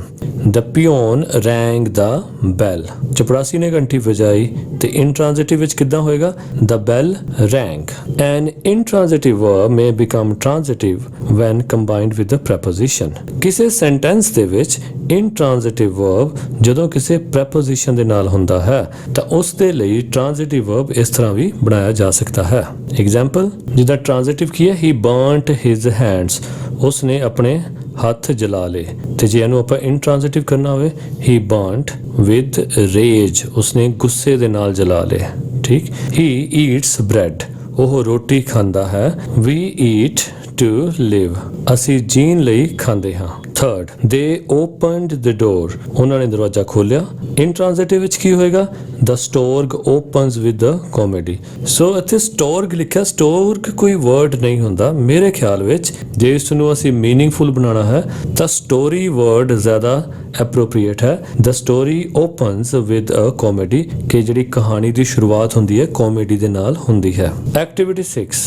ਦ ਪਿਓਨ ਰੈਂਗ ਦਾ ਬੈਲ, ਚਪੜਾਸੀ ਨੇ ਘੰਟੀ ਵਜਾਈ। ਤੇ ਇਨਟ੍ਰਾਂਜ਼ਿਟਿਵ ਵਿੱਚ ਕਿੱਦਾਂ ਹੋਏਗਾ, ਦ ਬੈਲ ਰੈਂਗ। ਐਨ intransitive verb may become transitive when combined with the preposition। ਕਿਸੇ sentence ਦੇ ਵਿੱਚ intransitive verb ਜਦੋਂ ਕਿਸੇ preposition ਦੇ ਨਾਲ ਹੁੰਦਾ ਹੈ ਤਾਂ ਉਸ ਦੇ ਲਈ transitive verb ਇਸ ਤਰ੍ਹਾਂ ਵੀ ਬਣਾਇਆ ਜਾ ਸਕਦਾ ਹੈ। example, ਜਿੱਦਾਂ transitive ਕੀ ਹੈ, he burnt his hands, ਉਸ ਨੇ ਆਪਣੇ ਹੱਥ ਜਲਾ ਲਏ। ਤੇ ਜੇ ਇਹਨੂੰ ਆਪਾਂ intransitive ਕਰਨਾ ਹੋਵੇ, he burnt with rage, ਉਸਨੇ ਗੁੱਸੇ ਦੇ ਨਾਲ ਜਲਾ ਲਏ, ਠੀਕ। he eats bread, ਉਹ ਰੋਟੀ ਖਾਂਦਾ ਹੈ। we eat to live, ਅਸੀਂ ਜੀਣ ਲਈ ਖਾਂਦੇ ਹਾਂ। Third, they opened the door, ਉਹਨਾਂ ਨੇ ਦਰਵਾਜ਼ਾ ਖੋਲ੍ਹਿਆ। ਇਨਟ੍ਰਾਂਜ਼ਿਟਿਵ ਵਿੱਚ ਕੀ ਹੋਏਗਾ, the stork opens with the comedy। ਸੋ ਇੱਥੇ ਸਟੋਰਗ ਲਿਖਿਆ, ਸਟੋਰਗ ਕੋਈ ਵਰਡ ਨਹੀਂ ਹੁੰਦਾ ਮੇਰੇ ਖਿਆਲ ਵਿੱਚ। ਜੇ ਇਸ ਨੂੰ ਅਸੀਂ ਮੀਨਿੰਗਫੁਲ ਬਣਾਉਣਾ ਹੈ ਤਾਂ ਸਟੋਰੀ ਵਰਡ ਜ਼ਿਆਦਾ ਐਪਰੋਪਰੀਏਟ ਹੈ। The story opens with a comedy, ਕਿ ਜਿਹੜੀ ਕਹਾਣੀ ਦੀ ਸ਼ੁਰੂਆਤ ਹੁੰਦੀ ਹੈ ਕਾਮੇਡੀ ਦੇ ਨਾਲ ਹੁੰਦੀ ਹੈ। Activity 6,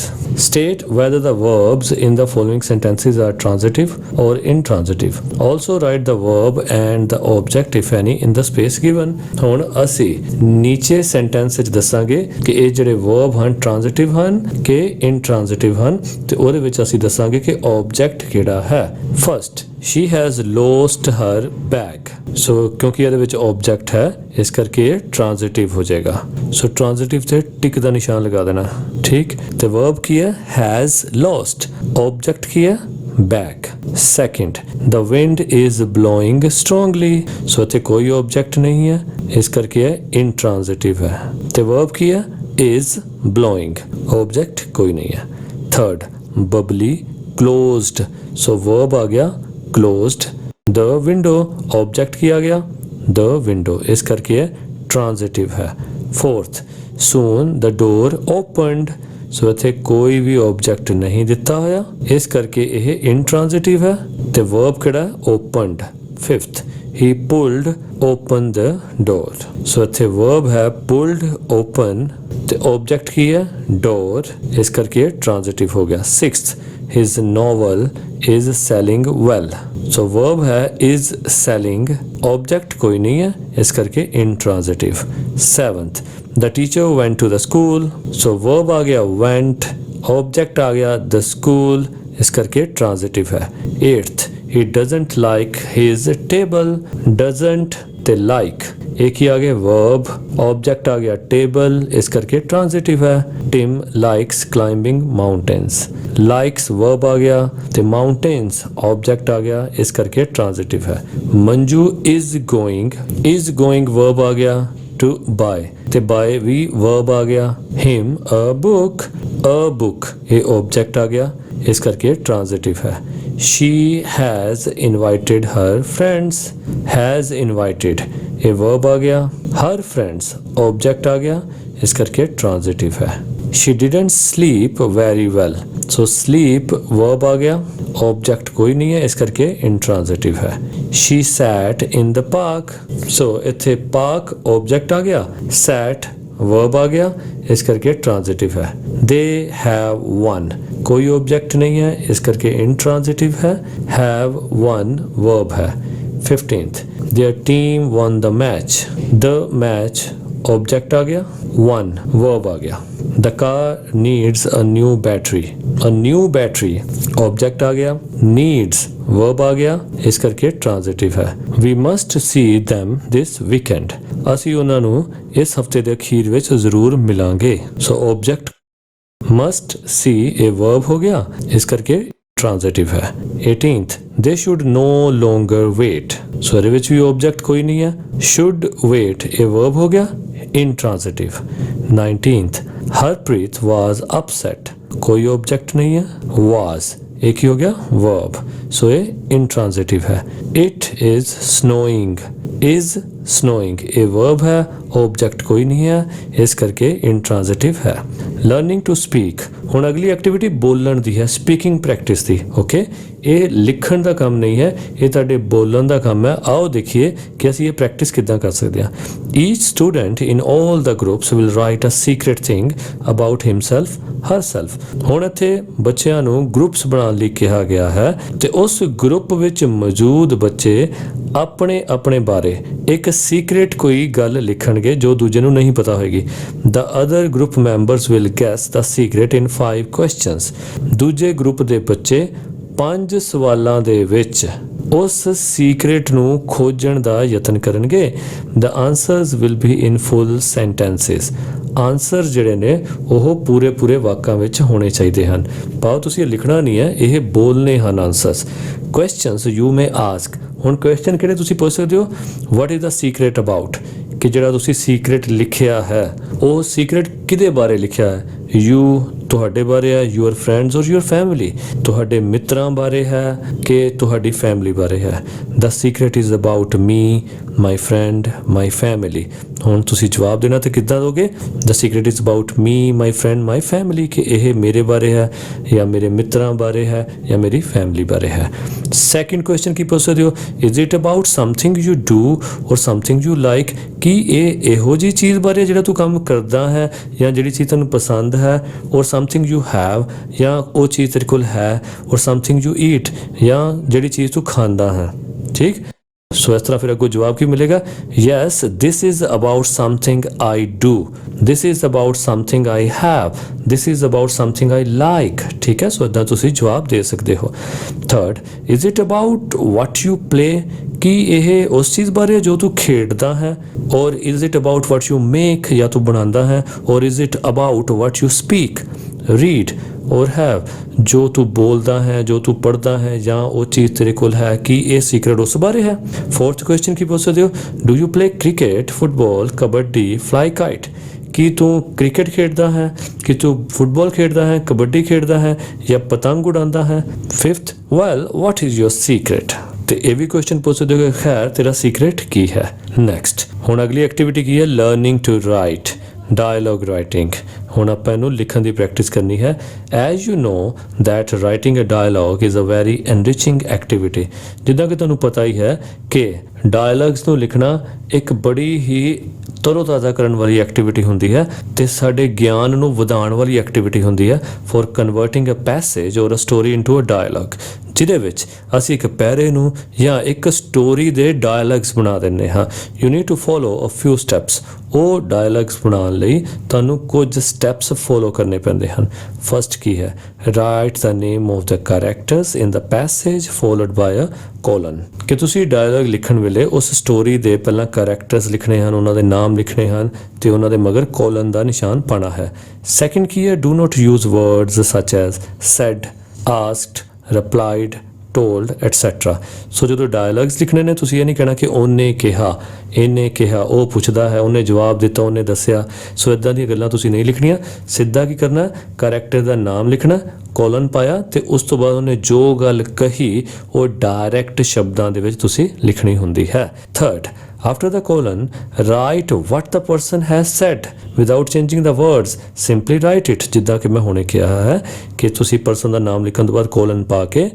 state whether the verbs in the following sentences are transitive or intransitive। also write the verb and the object if any in the space given। ਹੁਣ ਅਸੀਂ ਨੀਚੇ ਸੈਂਟੈਂਸ ਵਿੱਚ ਦੱਸਾਂਗੇ ਕਿ ਇਹ ਜਿਹੜੇ verb ਹਨ transitive ਹਨ ਕਿ intransitive ਹਨ, ਤੇ ਉਹਦੇ ਵਿੱਚ ਅਸੀਂ ਦੱਸਾਂਗੇ ਕਿ object ਕਿਹੜਾ ਹੈ। First, she has lost her bag। ਸੋ ਕਿਉਂਕਿ ਇਹਦੇ ਵਿੱਚ object ਹੈ ਇਸ ਕਰਕੇ ਇਹ transitive ਹੋ ਜਾਏਗਾ। ਸੋ transitive ਤੇ ਟਿਕ ਦਾ ਨਿਸ਼ਾਨ ਲਗਾ ਦੇਣਾ, ਠੀਕ। ਤੇ verb ਕੀ ਹੈ, has lost, object ਕੀ ਹੈ, bag। second, the wind is blowing strongly। ਸੋ ਇੱਥੇ ਕੋਈ object ਨਹੀਂ ਹੈ ਇਸ ਕਰਕੇ ਇਹ intransitive ਹੈ। ਤੇ verb ਕੀ ਹੈ, is blowing, object ਕੋਈ ਨਹੀਂ ਹੈ। third, bubbly closed, ਸੋ verb ਆ ਗਿਆ closed। the window, object ਕੀ ਆ ਗਿਆ, the window, ਇਸ ਕਰਕੇ ਇਹ transitive ਹੈ। fourth, soon the door opened, ਸੋ ਇੱਥੇ ਕੋਈ ਵੀ object ਨਹੀਂ ਦਿੱਤਾ ਹੋਇਆ ਇਸ ਕਰਕੇ ਇਹ intransitive ਹੈ। ਤੇ verb ਕਿਹੜਾ ਹੈ, opened। fifth, he pulled open the door, ਸੋ ਇੱਥੇ verb ਹੈ pulled open ਤੇ object ਕੀ ਹੈ, door, ਇਸ ਕਰਕੇ ਇਹ transitive ਹੋ ਗਿਆ। sixth, his novel is selling well, so verb है is selling, object कोई नहीं है इस करके intransitive। seventh, the teacher went to the school, so verb आ गया went, object आ गया the school, इस करके transitive है। eighth, he doesn't like his table, doesn't ते like एक ही आ गया verb, object आ गया table, इस करके transitive है। Tim likes climbing mountains, likes verb आ गया ते mountains object आ गया इस करके transitive है। मंजू is going verb आ गया to buy ते buy भी verb आ गया। him a book ये object आ गया इस करके ट्रांजिटिव है। She has invited her friends, has invited ये वर्ब आ गया, हर फ्रेंड्स ऑब्जेक्ट आ गया, इस करके ट्रांजिटिव है। She didn't sleep very well, so sleep verb आ गया, ऑब्जेक्ट कोई नहीं है, इस करके इंट्रांजिटिव है। She sat in the park, so इत्थे पार्क ऑब्जेक्ट आ गया, सैट वर्ब आ गया, इस करके ट्रांजिटिव है। दे हैव वन, कोई ऑब्जेक्ट नहीं है, इस करके इंट्रांजिटिव है। हैव वन वर्ब है। 15th, their team won the match, the match object आ गया, वन वर्ब आ गया। The car needs a new battery, a new battery object आ गया, नीड्स वर्ब आ गया, इस करके ट्रांजिटिव है। We must see them this weekend, ਅਸੀਂ ਉਹਨਾਂ ਨੂੰ ਇਸ ਹਫਤੇ ਦੇ ਅਖੀਰ ਵਿੱਚ ਜ਼ਰੂਰ ਮਿਲਾਂਗੇ। So object must see a verb हो गया, इस करके ट्रांजिटिव है। 18th, they should no longer wait, so ਇਹਦੇ ਵਿੱਚ ਵੀ ऑब्जेक्ट कोई नहीं है, शुड वेट ए वर्ब हो गया, intransitive. 19th, Harpreet was upset, कोई ऑब्जेक्ट नहीं है, वाज एक ही हो गया वर्ब, सो ये इंट्रांजिटिव है। It is snowing, is snowing a verb है, ऑब्जेक्ट कोई नहीं है, इस करके इंट्रांजिटिव है। लर्निंग टू स्पीक, हुण अगली एक्टिविटी बोलण दी है, स्पीकिंग प्रैक्टिस दी। ओके, ये लिखण दा काम नहीं है, ये तुहाडे बोलण दा काम है। आओ देखिए कि ਅਸੀਂ ਇਹ ਪ੍ਰੈਕਟਿਸ ਕਿੱਦਾਂ ਕਰ ਸਕਦੇ ਹਾਂ। Each student in all the groups will write a secret thing about himself herself. ਹੁਣ ਇੱਥੇ ਬੱਚਿਆਂ ਨੂੰ ਗਰੁੱਪਸ ਬਣਾਉਣ ਲਈ ਕਿਹਾ ਗਿਆ ਹੈ ਤੇ ਉਸ ਗਰੁੱਪ ਵਿੱਚ ਮੌਜੂਦ ਬੱਚੇ ਆਪਣੇ ਆਪਣੇ ਬਾਰੇ ਇੱਕ ਸੀਕ੍ਰੇਟ ਕੋਈ ਗੱਲ ਲਿਖਣਗੇ ਜੋ ਦੂਜੇ ਨੂੰ ਨਹੀਂ ਪਤਾ ਹੋਏਗੀ। ਦ other group members will gas the secret in 5 questions. ਦੂਜੇ ਗਰੁੱਪ ਦੇ ਬੱਚੇ 5 ਸਵਾਲਾਂ ਦੇ ਵਿੱਚ ਉਸ ਸੀਕ੍ਰੇਟ ਨੂੰ ਖੋਜਣ ਦਾ ਯਤਨ ਕਰਨਗੇ। The answers will be in full sentences, answer ਜਿਹੜੇ ਨੇ ਉਹ ਪੂਰੇ ਪੂਰੇ ਵਾਕਾਂ ਵਿੱਚ ਹੋਣੇ ਚਾਹੀਦੇ ਹਨ। ਪਾਓ ਤੁਸੀਂ ਇਹ ਲਿਖਣਾ ਨਹੀਂ ਹੈ, ਇਹ ਬੋਲਨੇ ਹਨ answers. Questions you may ask, ਹੁਣ ਕੁਐਸਚਨ ਕਿਹੜੇ ਤੁਸੀਂ ਪੁੱਛ ਸਕਦੇ ਹੋ? What is the secret about, ਕਿ ਜਿਹੜਾ ਤੁਸੀਂ ਸੀਕ੍ਰੇਟ ਲਿਖਿਆ ਹੈ ਉਹ ਸੀਕ੍ਰੇਟ ਕਿਹਦੇ ਬਾਰੇ ਲਿਖਿਆ ਹੈ? ਯੂ ਤੁਹਾਡੇ ਬਾਰੇ ਹੈ, ਯੂਅਰ ਫਰੈਂਡਸ ਔਰ ਯੂਅਰ ਫੈਮਿਲੀ, ਤੁਹਾਡੇ ਮਿੱਤਰਾਂ ਬਾਰੇ ਹੈ ਕਿ ਤੁਹਾਡੀ ਫੈਮਿਲੀ ਬਾਰੇ ਹੈ? The secret is about me, my friend, my family. ਹੁਣ ਤੁਸੀਂ ਜਵਾਬ ਦੇਣਾ ਤੇ ਕਿੱਦਾਂ ਦੋਗੇ? The secret is about me, my friend, my family, ਕਿ ਇਹ ਮੇਰੇ ਬਾਰੇ ਹੈ ਜਾਂ ਮੇਰੇ ਮਿੱਤਰਾਂ ਬਾਰੇ ਹੈ ਜਾਂ ਮੇਰੀ ਫੈਮਿਲੀ ਬਾਰੇ ਹੈ। ਸੈਕਿੰਡ ਕੁਐਸਚਨ ਕੀ ਪੁੱਛ ਸਕਦੇ ਹੋ? Is it about something you do ਔਰ ਸਮਥਿੰਗ ਯੂ ਲਾਈਕ, ਕਿ ਇਹ ਇਹੋ ਜਿਹੀ ਚੀਜ਼ ਬਾਰੇ ਜਿਹੜਾ ਤੂੰ ਕੰਮ ਕਰਦਾ ਹੈ ਜਾਂ ਜਿਹੜੀ ਚੀਜ਼ ਤੈਨੂੰ ਪਸੰਦ ਹੈ, ਔਰ ਸਮਥਿੰਗ ਯੂ ਹੈਵ, ਜਾਂ ਉਹ ਚੀਜ਼ ਤੇਰੇ ਕੋਲ ਹੈ, ਔਰ ਸਮਥਿੰਗ ਯੂ ਈਟ, ਜਾਂ ਜਿਹੜੀ ਚੀਜ਼ ਤੂੰ ਖਾਂਦਾ ਹੈ। ਠੀਕ, ਸੋ ਇਸ ਤਰ੍ਹਾਂ ਫਿਰ ਅੱਗੋਂ ਜਵਾਬ ਕੀ ਮਿਲੇਗਾ? Yes this is about something I do, this is about something I have, this is about something I like. ਠੀਕ ਹੈ, ਸੋ ਇੱਦਾਂ ਤੁਸੀਂ ਜਵਾਬ ਦੇ ਸਕਦੇ ਹੋ। Third, is it about what you play, ਕਿ ਇਹ ਉਸ ਚੀਜ਼ ਬਾਰੇ ਜੋ ਤੂੰ ਖੇਡਦਾ ਹੈ, ਔਰ is it about what you make, ਜਾਂ ਤੂੰ ਬਣਾਉਂਦਾ ਹੈ, ਔਰ is it about what you speak, read ਔਰ ਹੈਵ, ਜੋ ਤੂੰ ਬੋਲਦਾ ਹੈ, ਜੋ ਤੂੰ ਪੜ੍ਹਦਾ ਹੈ, ਜਾਂ ਉਹ ਚੀਜ਼ ਤੇਰੇ ਕੋਲ ਹੈ, ਕਿ ਇਹ ਸੀਕ੍ਰੇਟ ਉਸ ਬਾਰੇ ਹੈ। ਫੋਰਥ ਕੁਐਸਚਨ ਕੀ ਪੁੱਛ ਸਕਦੇ ਹੋ? Do you play cricket, football, kabaddi, fly kite, ਕਿ ਤੂੰ ਕ੍ਰਿਕਟ ਖੇਡਦਾ ਹੈ, ਕਿ ਤੂੰ ਫੁੱਟਬਾਲ ਖੇਡਦਾ ਹੈ, ਕਬੱਡੀ ਖੇਡਦਾ ਹੈ, ਜਾਂ ਪਤੰਗ ਉਡਾਉਂਦਾ ਹੈ। Fifth, well what is your secret, ਤੇ ਇਹ ਵੀ ਕੁਐਸਚਨ ਪੁੱਛ ਸਕਦੇ ਹੋ ਕਿ ਖੈਰ ਤੇਰਾ ਸੀਕ੍ਰੇਟ ਕੀ ਹੈ। ਨੈਕਸਟ, ਹੁਣ ਅਗਲੀ ਐਕਟੀਵਿਟੀ ਕੀ ਹੈ? Learning to write, dialogue writing. ਹੁਣ ਆਪਾਂ ਇਹਨੂੰ ਲਿਖਣ ਦੀ ਪ੍ਰੈਕਟਿਸ ਕਰਨੀ ਹੈ। As you know that writing a dialogue is a very enriching activity. ਜਿੱਦਾਂ ਕਿ ਤੁਹਾਨੂੰ ਪਤਾ ਹੀ ਹੈ ਕਿ ਡਾਇਲੌਗਸ ਨੂੰ ਲਿਖਣਾ ਇੱਕ ਬੜੀ ਹੀ ਤਰੋਤਾਜ਼ਾ ਕਰਨ ਵਾਲੀ ਐਕਟੀਵਿਟੀ ਹੁੰਦੀ ਹੈ ਤੇ ਸਾਡੇ ਗਿਆਨ ਨੂੰ ਵਧਾਉਣ ਵਾਲੀ ਐਕਟੀਵਿਟੀ ਹੁੰਦੀ ਹੈ। ਫॉर ਕਨਵਰਟਿੰਗ ਅ ਪੈਸੇਜ ਔਰ ਅ ਸਟੋਰੀ ਇਨਟੂ ਅ ਡਾਇਲੌਗ, ਜਿਹਦੇ ਵਿੱਚ ਅਸੀਂ ਇੱਕ ਪੈਰੇ ਨੂੰ ਜਾਂ ਇੱਕ ਸਟੋਰੀ ਦੇ ਡਾਇਲੌਗਸ ਬਣਾ ਦਿੰਦੇ ਹਾਂ। You need to follow a few steps. ਉਹ ਡਾਇਲੌਗਸ ਬਣਾਉਣ ਲਈ ਤੁਹਾਨੂੰ ਕੁਝ ਸਟੈਪਸ ਫੋਲੋ ਕਰਨੇ ਪੈਂਦੇ ਹਨ। ਫਸਟ ਕੀ ਹੈ? Write the name of the characters in the passage followed by a colon, ਕਿ ਤੁਸੀਂ ਡਾਇਲੌਗ ਲਿਖਣ ਵੇਲੇ ਉਸ ਸਟੋਰੀ ਦੇ ਪਹਿਲਾਂ ਕੈਰੈਕਟਰਸ ਲਿਖਣੇ ਹਨ, ਉਹਨਾਂ ਦੇ ਨਾਮ ਲਿਖਣੇ ਹਨ ਤੇ ਉਹਨਾਂ ਦੇ ਮਗਰ ਕੋਲਨ ਦਾ ਨਿਸ਼ਾਨ ਪਾਉਣਾ ਹੈ। ਸੈਕਿੰਡ ਕੀ ਹੈ? Do not use words such as said, asked, replied, told etc. So ਜਦੋਂ ਡਾਇਲੌਗਸ ਲਿਖਣੇ ਨੇ ਤੁਸੀਂ ਇਹ ਨਹੀਂ ਕਹਿਣਾ ਕਿ ਉਹਨੇ ਕਿਹਾ, ਇਹਨੇ ਕਿਹਾ, ਉਹ ਪੁੱਛਦਾ ਹੈ, ਉਹਨੇ ਜਵਾਬ ਦਿੱਤਾ, ਉਹਨੇ ਦੱਸਿਆ। ਸੋ ਇਦਾਂ ਦੀਆਂ ਗੱਲਾਂ ਤੁਸੀਂ ਨਹੀਂ ਲਿਖਣੀਆਂ। ਸਿੱਧਾ ਕੀ ਕਰਨਾ, ਕਰੈਕਟਰ ਦਾ ਨਾਮ ਲਿਖਣਾ, ਕੋਲਨ ਪਾਇਆ ਤੇ ਉਸ ਤੋਂ ਬਾਅਦ ਉਹਨੇ ਜੋ ਗੱਲ ਕਹੀ ਉਹ ਡਾਇਰੈਕਟ ਸ਼ਬਦਾਂ ਦੇ ਵਿੱਚ ਤੁਸੀਂ ਲਿਖਣੀ ਹੁੰਦੀ ਹੈ। Third, after the colon, write what the person has said without changing the words. Simply write it. ਜਿੱਦਾਂ ਕਿ ਮੈਂ ਹੁਣੇ ਕਿਹਾ ਹੈ ਕਿ ਤੁਸੀਂ ਪਰਸਨ ਦਾ ਨਾਮ ਲਿਖਣ ਤੋਂ ਬਾਅਦ ਕੋਲਨ ਪਾ ਕੇ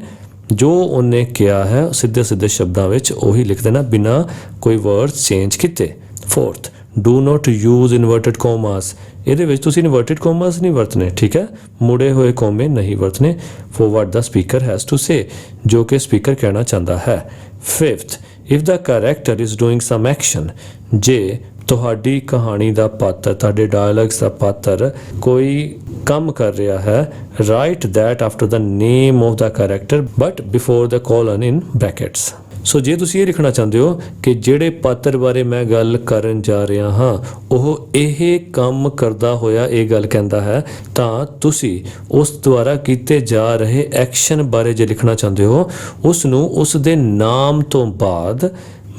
ਜੋ ਉਹਨੇ ਕਿਹਾ ਹੈ ਸਿੱਧੇ ਸਿੱਧੇ ਸ਼ਬਦਾਂ ਵਿੱਚ ਉਹੀ ਲਿਖ ਦੇਣਾ ਬਿਨਾਂ ਕੋਈ ਵਰਡਸ ਚੇਂਜ ਕੀਤੇ। Fourth, do not use inverted commas. ਇਹਦੇ ਵਿੱਚ ਤੁਸੀਂ ਇਨਵਰਟਿਡ ਕੋਮਾਸ ਨਹੀਂ ਵਰਤਨੇ, ਠੀਕ ਹੈ, ਮੁੜੇ ਹੋਏ ਕੋਮੇ ਨਹੀਂ ਵਰਤਨੇ for what the speaker has to say, ਜੋ ਕਿ ਸਪੀਕਰ ਕਹਿਣਾ ਚਾਹੁੰਦਾ ਹੈ। Fifth, if the character is doing some action, ਜੇ ਤੁਹਾਡੀ ਕਹਾਣੀ ਦਾ ਪਾਤਰ, ਤੁਹਾਡੇ ਡਾਇਲੌਗਸ ਦਾ ਪਾਤਰ ਕੋਈ ਕੰਮ ਕਰ ਰਿਹਾ ਹੈ, write that after the name of the character but before the colon in brackets. ਸੋ ਜੇ ਤੁਸੀਂ ਇਹ ਲਿਖਣਾ ਚਾਹੁੰਦੇ ਹੋ ਕਿ ਜਿਹੜੇ ਪਾਤਰ ਬਾਰੇ ਮੈਂ ਗੱਲ ਕਰਨ ਜਾ ਰਿਹਾ ਹਾਂ ਉਹ ਇਹ ਕੰਮ ਕਰਦਾ ਹੋਇਆ ਇਹ ਗੱਲ ਕਹਿੰਦਾ ਹੈ, ਤਾਂ ਤੁਸੀਂ ਉਸ ਦੁਆਰਾ ਕੀਤੇ ਜਾ ਰਹੇ ਐਕਸ਼ਨ ਬਾਰੇ ਜੇ ਲਿਖਣਾ ਚਾਹੁੰਦੇ ਹੋ ਉਸ ਨੂੰ ਉਸ ਦੇ ਨਾਮ ਤੋਂ ਬਾਅਦ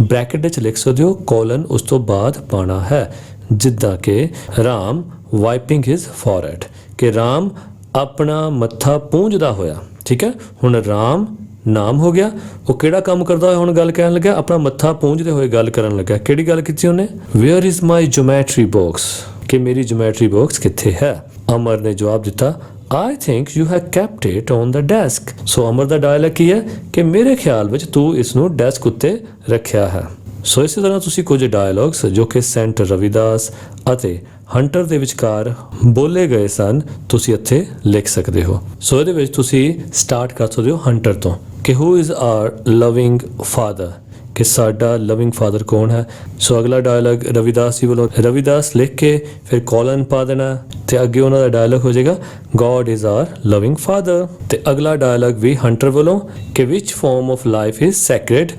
ਬ੍ਰੈਕਟ ਵਿੱਚ ਲਿਖ ਸਕਦੇ ਹੋ, ਕੋਲਨ ਉਸ ਤੋਂ ਬਾਅਦ ਪਾਣਾ ਹੈ। ਜਿੱਦਾਂ ਕਿ ਰਾਮ ਵਾਈਪਿੰਗ ਹਿਜ਼ ਫੋਰਹੈਡ, ਕਿ ਰਾਮ ਆਪਣਾ ਮੱਥਾ ਪੂੰਝਦਾ ਹੋਇਆ, ਠੀਕ ਹੈ। ਹੁਣ ਰਾਮ ਨਾਮ ਹੋ ਗਿਆ, ਉਹ ਕਿਹੜਾ ਕੰਮ ਕਰਦਾ ਹੋਇਆ ਹੁਣ ਗੱਲ ਕਹਿਣ ਲੱਗਾ, ਆਪਣਾ ਮੱਥਾ ਪੂੰਝਦੇ ਹੋਏ ਗੱਲ ਕਰਨ ਲੱਗਾ। ਕਿਹੜੀ ਗੱਲ ਕੀਤੀ ਉਹਨੇ, where is my geometry box, ਕਿ ਮੇਰੀ ਜਿਓਮੈਟਰੀ ਬਾਕਸ ਕਿੱਥੇ ਹੈ। ਅਮਰ ਨੇ ਜਵਾਬ ਦਿੱਤਾ, I think you have kept it on the desk. So Amar ਦਾ ਡਾਇਲੌਗ ਕੀ ਹੈ ਕਿ ਮੇਰੇ ਖਿਆਲ ਵਿੱਚ ਤੂੰ ਇਸ ਨੂੰ ਡੈਸਕ ਉੱਤੇ ਰੱਖਿਆ ਹੈ। ਸੋ ਇਸੇ ਤਰ੍ਹਾਂ ਤੁਸੀਂ ਕੁਝ ਡਾਇਲੌਗਸ ਜੋ ਕਿ ਸੈਂਟ ਰਵਿਦਾਸ ਅਤੇ ਹੰਟਰ ਦੇ ਵਿਚਕਾਰ ਬੋਲੇ ਗਏ ਸਨ ਤੁਸੀਂ ਇੱਥੇ ਲਿਖ ਸਕਦੇ ਹੋ। ਸੋ ਇਹਦੇ ਵਿੱਚ ਤੁਸੀਂ ਸਟਾਰਟ ਕਰ ਸਕਦੇ ਹੋ ਹੰਟਰ ਤੋਂ ਕਿ who is our loving father, ਕਿ ਸਾਡਾ ਲਵਿੰਗ ਫਾਦਰ ਕੌਣ ਹੈ। ਸੋ ਅਗਲਾ ਡਾਇਲੌਗ ਰਵਿਦਾਸ ਜੀ ਵੱਲੋਂ, ਰਵਿਦਾਸ ਲਿਖ ਕੇ ਫਿਰ ਕੋਲਨ ਪਾ ਦੇਣਾ ਤੇ ਅੱਗੇ ਉਹਨਾਂ ਦਾ ਡਾਇਲੌਗ ਹੋ ਜਾਏਗਾ God is our loving father. ਤੇ ਅਗਲਾ ਡਾਇਲੌਗ ਵੀ ਹੰਟਰ ਵੱਲੋਂ ਕਿ ਵਿਚ form of life is sacred,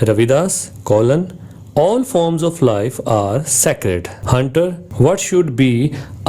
Ravidas colon all forms of life are sacred. Hunter, what should be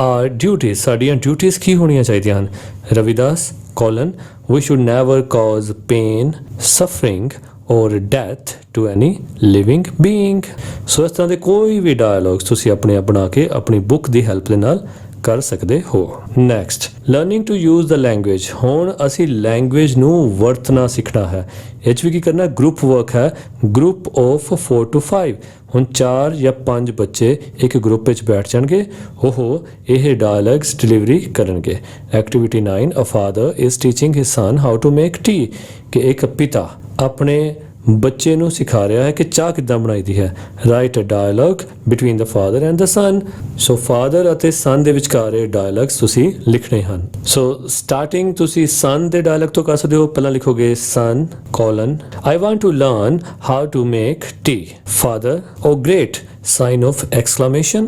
our duties? ਸਾਡੀਆਂ duties ਕੀ ਹੋਣੀਆਂ ਚਾਹੀਦੀਆਂ ਹਨ, Ravidas colon we should never cause pain, suffering or death to any living being. ਸੋ ਇਸ ਤਰ੍ਹਾਂ ਦੇ ਕੋਈ ਵੀ ਡਾਇਲੌਗਸ ਤੁਸੀਂ ਆਪਣੇ ਆਪ ਬਣਾ ਕੇ ਆਪਣੀ ਬੁੱਕ ਦੀ ਹੈਲਪ ਦੇ ਨਾਲ ਕਰ ਸਕਦੇ ਹੋ। Next, learning to use the language. ਹੁਣ ਅਸੀਂ ਲੈਂਗੁਏਜ ਨੂੰ ਵਰਤਣਾ ਸਿੱਖਣਾ ਹੈ। ਇਹ 'ਚ ਵੀ ਕੀ ਕਰਨਾ, ਗਰੁੱਪ ਵਰਕ ਹੈ, ਗਰੁੱਪ ਆਫ 4 to 5। ਹੁਣ 4 ਜਾਂ 5 ਬੱਚੇ ਇੱਕ ਗਰੁੱਪ ਵਿੱਚ ਬੈਠ ਜਾਣਗੇ, ਉਹ ਇਹ ਡਾਇਲੌਗਸ ਡਿਲੀਵਰੀ ਕਰਨਗੇ। Activity 9, a father is teaching his son how to make tea, ਕਿ ਇੱਕ ਪਿਤਾ ਆਪਣੇ ਬੱਚੇ ਨੂੰ ਸਿਖਾ ਰਿਹਾ ਹੈ ਕਿ ਚਾਹ ਕਿੱਦਾਂ ਬਣਾਈ ਦੀ ਹੈ। Write a dialogue between the father and the son. So father ਅਤੇ ਸਨ ਦੇ ਵਿਚਕਾਰ ਇਹ ਡਾਇਲੌਗਸ ਤੁਸੀਂ ਲਿਖਣੇ ਹਨ। ਸੋ ਸਟਾਰਟਿੰਗ ਤੁਸੀਂ ਸਨ ਦੇ ਡਾਇਲੌਗ ਤੋਂ ਕਰ ਸਕਦੇ ਹੋ। ਪਹਿਲਾਂ ਲਿਖੋਗੇ son colon I want to learn how to make tea. Father, oh great, sign of exclamation,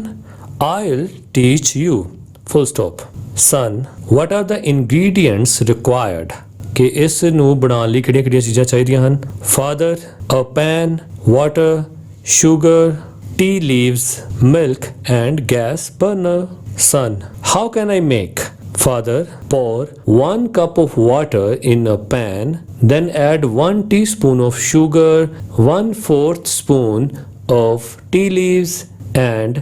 I'll teach you, full stop. Son, what are the ingredients required, ਕਿ ਇਸ ਨੂੰ ਬਣਾਉਣ ਲਈ ਕਿਹੜੀਆਂ ਕਿਹੜੀਆਂ ਚੀਜ਼ਾਂ ਚਾਹੀਦੀਆਂ ਹਨ। Father, a pan, water, sugar, tea leaves, milk and gas burner. Son, how can I make. Father, pour 1 cup of water in a pan, then add 1 teaspoon of sugar, 1/4 spoon of tea leaves and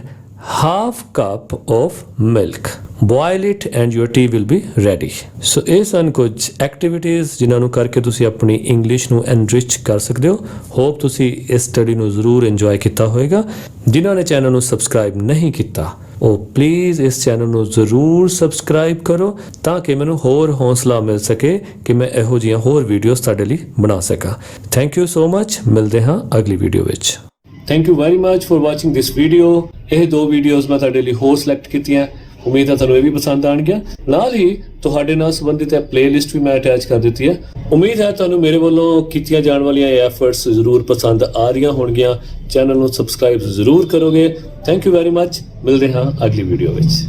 half cup of milk. Boil it and your tea will be ready. So ਇਹ ਸਨ ਕੁਝ ਐਕਟੀਵਿਟੀਜ਼ ਜਿਨ੍ਹਾਂ ਨੂੰ ਕਰਕੇ ਤੁਸੀਂ ਆਪਣੀ ਇੰਗਲਿਸ਼ ਨੂੰ ਐਨਰਿਚ ਕਰ ਸਕਦੇ ਹੋ। ਹੋਪ ਤੁਸੀਂ ਇਸ ਸਟੱਡੀ ਨੂੰ ਜ਼ਰੂਰ ਇੰਜੋਏ ਕੀਤਾ ਹੋਵੇਗਾ। ਜਿਨ੍ਹਾਂ ਨੇ ਚੈਨਲ ਨੂੰ ਸਬਸਕ੍ਰਾਈਬ ਨਹੀਂ ਕੀਤਾ ਉਹ ਪਲੀਜ਼ ਇਸ ਚੈਨਲ ਨੂੰ ਜ਼ਰੂਰ ਸਬਸਕ੍ਰਾਈਬ ਕਰੋ ਤਾਂ ਕਿ ਮੈਨੂੰ ਹੋਰ ਹੌਸਲਾ ਮਿਲ ਸਕੇ ਕਿ ਮੈਂ ਇਹੋ ਜਿਹੀਆਂ ਹੋਰ ਵੀਡੀਓਜ਼ ਤੁਹਾਡੇ ਲਈ ਬਣਾ ਸਕਾਂ। ਥੈਂਕ ਯੂ ਸੋ ਮਚ, ਮਿਲਦੇ ਹਾਂ ਅਗਲੀ ਵੀਡੀਓ ਵਿੱਚ। Thank you very much for watching this video. ਇਹ 2 ਵੀਡੀਓਜ਼ ਮੈਂ ਤੁਹਾਡੇ ਲਈ ਹੋਰ ਸਿਲੈਕਟ ਕੀਤੀਆਂ, ਉਮੀਦ ਹੈ ਤੁਹਾਨੂੰ ਇਹ ਵੀ ਪਸੰਦ ਆਉਣਗੀਆਂ। ਨਾਲ ਹੀ ਤੁਹਾਡੇ ਨਾਲ ਸੰਬੰਧਿਤ ਪਲੇਲਿਸਟ ਵੀ ਮੈਂ ਅਟੈਚ ਕਰ ਦਿੱਤੀ ਹੈ। ਉਮੀਦ ਹੈ ਤੁਹਾਨੂੰ ਮੇਰੇ ਵੱਲੋਂ ਕੀਤੀਆਂ ਜਾਣ ਵਾਲੀਆਂ ਐਫਰਟਸ ਜ਼ਰੂਰ ਪਸੰਦ ਆ ਰਹੀਆਂ ਹੋਣਗੀਆਂ। ਚੈਨਲ ਨੂੰ ਸਬਸਕ੍ਰਾਈਬ ਜ਼ਰੂਰ ਕਰੋਗੇ। ਥੈਂਕ ਯੂ ਵੈਰੀ ਮਚ, ਮਿਲਦੇ ਹਾਂ ਅਗਲੀ ਵੀਡੀਓ ਵਿੱਚ।